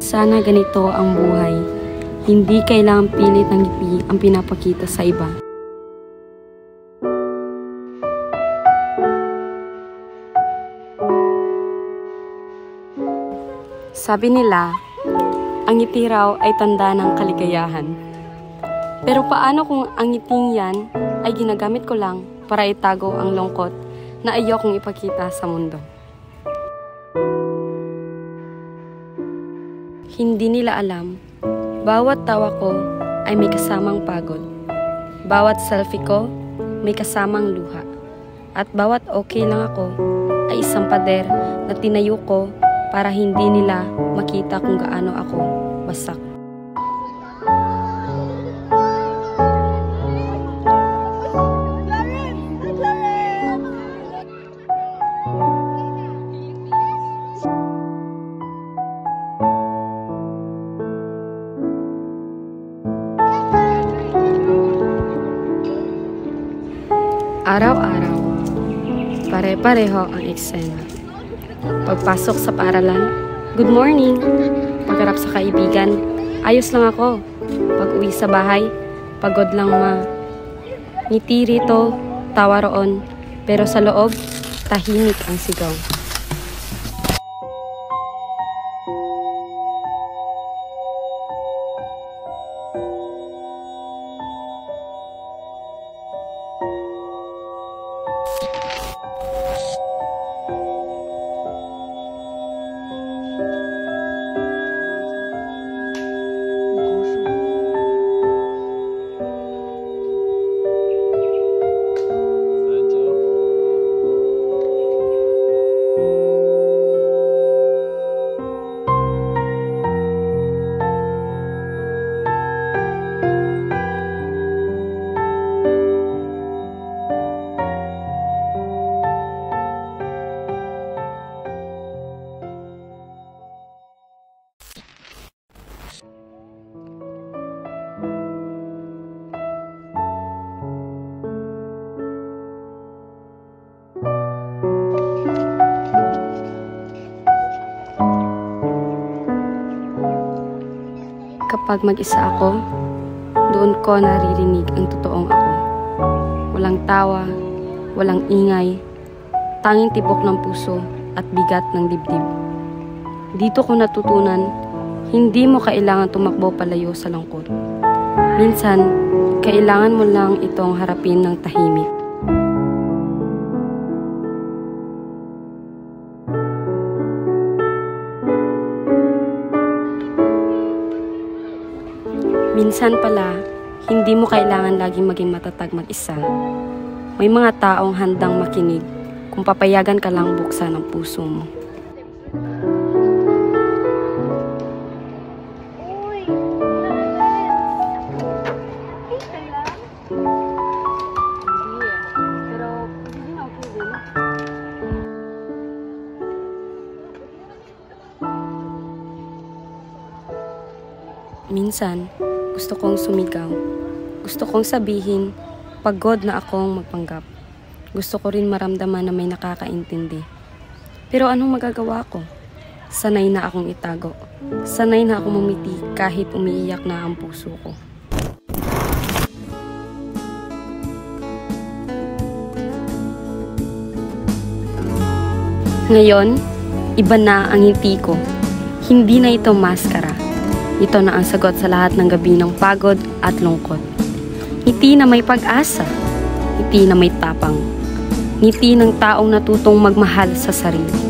Sana ganito ang buhay. Hindi kailangang pilit ng ngiti ang pinapakita sa iba. Sabi nila, ang ngiti raw ay tanda ng kaligayahan. Pero paano kung ang ngiting yan ay ginagamit ko lang para itago ang lungkot na ayokong ipakita sa mundo? Hindi nila alam, bawat tawa ko ay may kasamang pagod. Bawat selfie ko may kasamang luha. At bawat okay lang ako ay isang pader na tinayo ko para hindi nila makita kung gaano ako wasak. Araw-araw, pare-pareho ang eksena. Pagpasok sa paaralan, good morning. Pagharap sa kaibigan, ayos lang ako. Pag-uwi sa bahay, pagod lang ngiti rito, tawa roon. Pero sa loob, tahimik ang sigaw. Kapag mag-isa ako, doon ko naririnig ang totoong ako. Walang tawa, walang ingay, tanging tibok ng puso at bigat ng dibdib. Dito ko natutunan, hindi mo kailangan tumakbo palayo sa lungkot. Minsan, kailangan mo lang itong harapin ng tahimik. Minsan pala, hindi mo kailangan laging maging matatag mag-isa. May mga taong handang makinig kung papayagan ka lang buksan ang puso mo. Minsan, gusto kong sumigaw. Gusto kong sabihin, pagod na akong magpanggap. Gusto ko rin maramdaman na may nakakaintindi. Pero anong magagawa ko? Sanay na akong itago. Sanay na akong umiti kahit umiiyak na ang puso ko. Ngayon, iba na ang ngiti ko. Hindi na ito maskara. Ito na ang sagot sa lahat ng gabi ng pagod at lungkot. Ngiti na may pag-asa. Ngiti na may tapang. Ngiti ng taong natutong magmahal sa sarili.